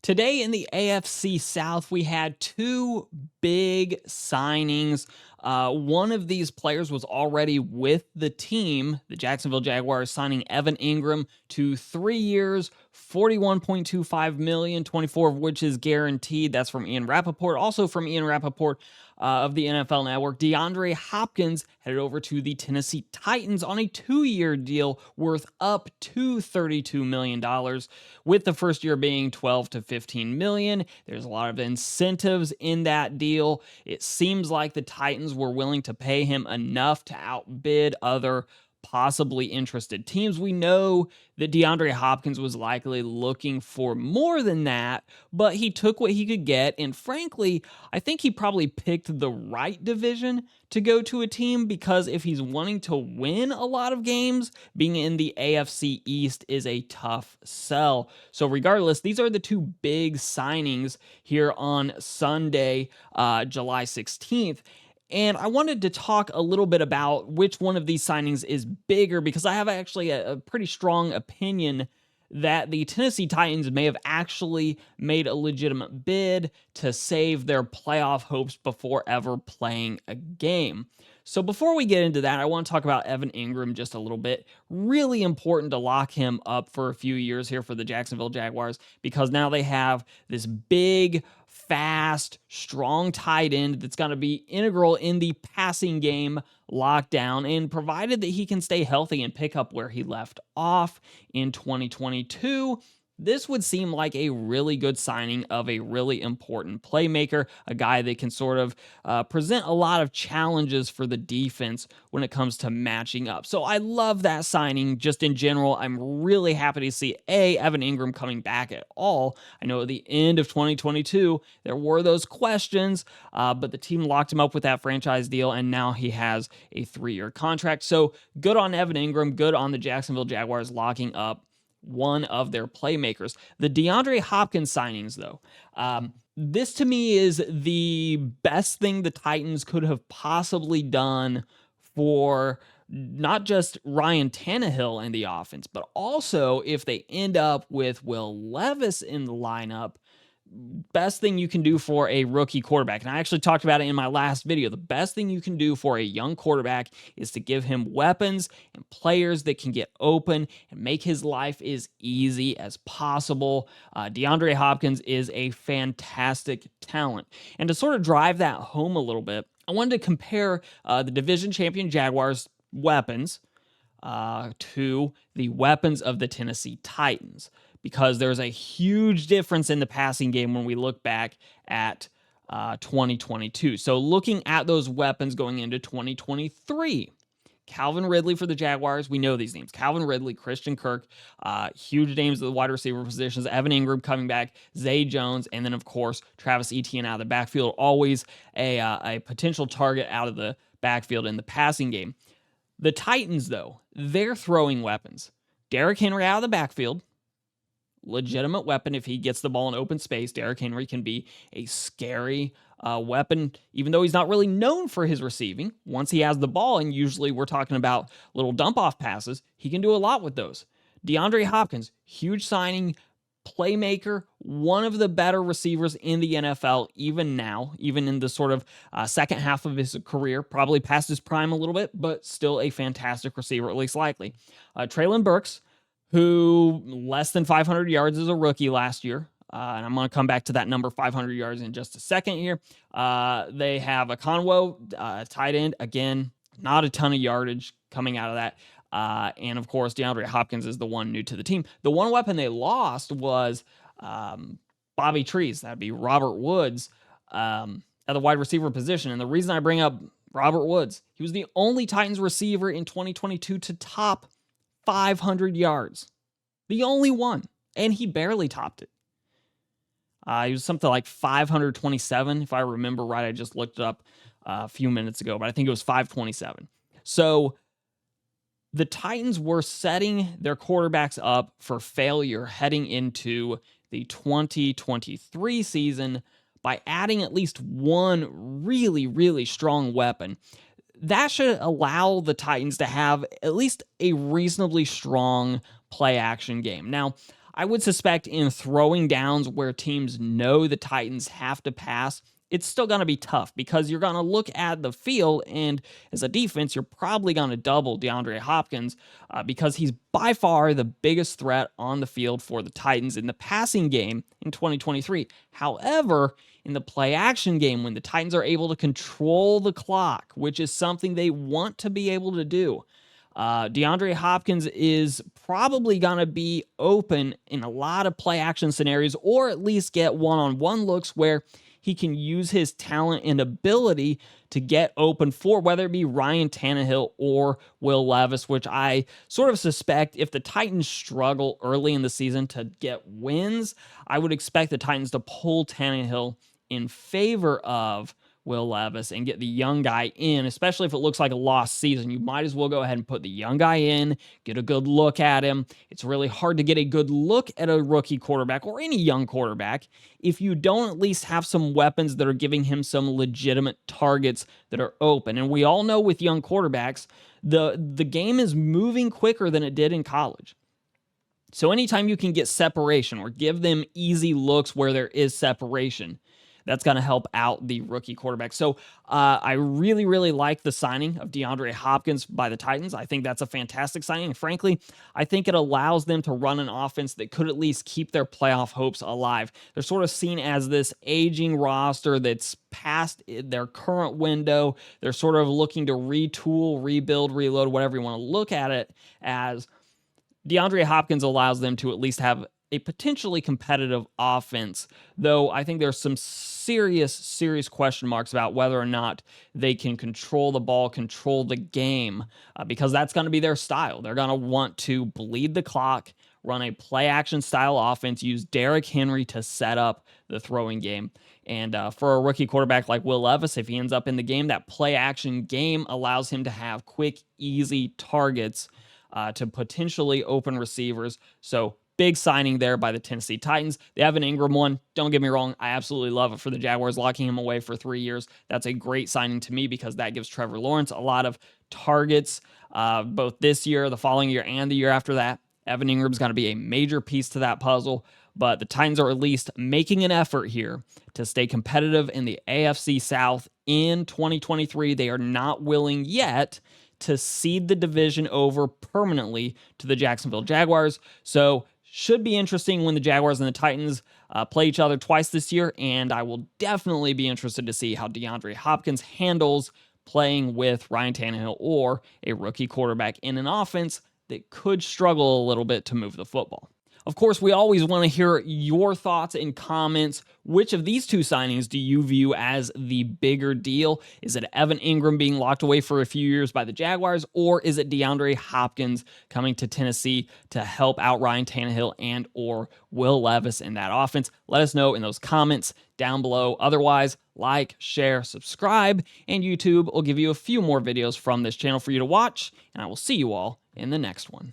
Today in the AFC South, we had two big signings. One of these players was already with the team, the Jacksonville Jaguars, signing Evan Engram to 3 years, $41.25 million, 24 of which is guaranteed. That's from Ian Rappaport. Also from Ian Rappaport of the NFL Network, DeAndre Hopkins headed over to the Tennessee Titans on a 2-year deal worth up to $32 million, with the first year being $12 to $15 million. There's a lot of incentives in that deal. It seems like the Titans were willing to pay him enough to outbid other possibly interested teams. We know that DeAndre Hopkins was likely looking for more than that, but he took what he could get, and frankly, I think he probably picked the right division to go to a team, because if he's wanting to win a lot of games, being in the AFC East is a tough sell. So regardless, these are the two big signings here on Sunday, July 16th. And I wanted to talk a little bit about which one of these signings is bigger, because I have actually a pretty strong opinion that the Tennessee Titans may have actually made a legitimate bid to save their playoff hopes before ever playing a game. So before we get into that, I want to talk about Evan Engram just a little bit. Really important to lock him up for a few years here for the Jacksonville Jaguars, because now they have this big, fast, strong tight end that's going to be integral in the passing game lockdown, and provided that he can stay healthy and pick up where he left off in 2022, this would seem like a really good signing of a really important playmaker, a guy that can sort of present a lot of challenges for the defense when it comes to matching up. So I love that signing just in general. I'm really happy to see Evan Engram coming back at all. I know at the end of 2022, there were those questions, but the team locked him up with that franchise deal, and now he has a 3-year contract. So good on Evan Engram, good on the Jacksonville Jaguars locking up one of their playmakers. The DeAndre Hopkins signings, though, this to me is the best thing the Titans could have possibly done for not just Ryan Tannehill and the offense, but also if they end up with Will Levis in the lineup, best thing you can do for a rookie quarterback. And I actually talked about it in my last video. The best thing you can do for a young quarterback is to give him weapons and players that can get open and make his life as easy as possible. DeAndre Hopkins is a fantastic talent. And to sort of drive that home a little bit, I wanted to compare the division champion Jaguars weapons to the weapons of the Tennessee Titans, because there's a huge difference in the passing game when we look back at 2022. So looking at those weapons going into 2023, Calvin Ridley for the Jaguars, we know these names. Calvin Ridley, Christian Kirk, huge names at the wide receiver positions. Evan Engram coming back, Zay Jones, and then, of course, Travis Etienne out of the backfield. Always a potential target out of the backfield in the passing game. The Titans, though, they're throwing weapons. Derrick Henry out of the backfield, legitimate weapon. If he gets the ball in open space, Derrick Henry can be a scary weapon, even though he's not really known for his receiving. Once he has the ball, and usually we're talking about little dump-off passes, he can do a lot with those. DeAndre Hopkins, huge signing, playmaker, one of the better receivers in the NFL, even now, even in the sort of second half of his career, probably past his prime a little bit, but still a fantastic receiver, at least likely. Treylon Burks, who less than 500 yards as a rookie last year. And I'm going to come back to that number, 500 yards, in just a second here. They have a Conwo, tight end. Again, not a ton of yardage coming out of that. And, of course, DeAndre Hopkins is the one new to the team. The one weapon they lost was Bobby Trees. That would be Robert Woods at the wide receiver position. And the reason I bring up Robert Woods, he was the only Titans receiver in 2022 to top 500 yards. The only one. And he barely topped it. He was something like 527, if I remember right. I just looked it up a few minutes ago, but I think it was 527. So the Titans were setting their quarterbacks up for failure heading into the 2023 season by adding at least one really, really strong weapon. That should allow the Titans to have at least a reasonably strong play-action game. Now, I would suspect in throwing downs where teams know the Titans have to pass, it's still going to be tough because you're going to look at the field, and as a defense, you're probably going to double DeAndre Hopkins because he's by far the biggest threat on the field for the Titans in the passing game in 2023. However, in the play action game, when the Titans are able to control the clock, which is something they want to be able to do, DeAndre Hopkins is probably going to be open in a lot of play action scenarios, or at least get one-on-one looks where he can use his talent and ability to get open for whether it be Ryan Tannehill or Will Levis, which I sort of suspect if the Titans struggle early in the season to get wins, I would expect the Titans to pull Tannehill in favor of Will Levis and get the young guy in, especially if it looks like a lost season. You might as well go ahead and put the young guy in, get a good look at him. It's really hard to get a good look at a rookie quarterback or any young quarterback if you don't at least have some weapons that are giving him some legitimate targets that are open. And we all know with young quarterbacks, the game is moving quicker than it did in college. So anytime you can get separation or give them easy looks where there is separation, that's going to help out the rookie quarterback. So I really, really like the signing of DeAndre Hopkins by the Titans. I think that's a fantastic signing. And frankly, I think it allows them to run an offense that could at least keep their playoff hopes alive. They're sort of seen as this aging roster that's past their current window. They're sort of looking to retool, rebuild, reload, whatever you want to look at it as. DeAndre Hopkins allows them to at least have a potentially competitive offense, though I think there's some serious question marks about whether or not they can control the ball, control the game, because that's going to be their style. They're going to want to bleed the clock, run a play-action style offense, use Derrick Henry to set up the throwing game. And for a rookie quarterback like Will Levis, if he ends up in the game, that play-action game allows him to have quick, easy targets to potentially open receivers. So big signing there by the Tennessee Titans. The Evan Engram one, don't get me wrong, I absolutely love it for the Jaguars, locking him away for 3 years. That's a great signing to me because that gives Trevor Lawrence a lot of targets both this year, the following year, and the year after that. Evan Ingram's going to be a major piece to that puzzle, but the Titans are at least making an effort here to stay competitive in the AFC South in 2023. They are not willing yet to cede the division over permanently to the Jacksonville Jaguars. So should be interesting when the Jaguars and the Titans play each other twice this year, and I will definitely be interested to see how DeAndre Hopkins handles playing with Ryan Tannehill or a rookie quarterback in an offense that could struggle a little bit to move the football. Of course, we always want to hear your thoughts and comments. Which of these two signings do you view as the bigger deal? Is it Evan Engram being locked away for a few years by the Jaguars, or is it DeAndre Hopkins coming to Tennessee to help out Ryan Tannehill and or Will Levis in that offense? Let us know in those comments down below. Otherwise, like, share, subscribe, and YouTube will give you a few more videos from this channel for you to watch, and I will see you all in the next one.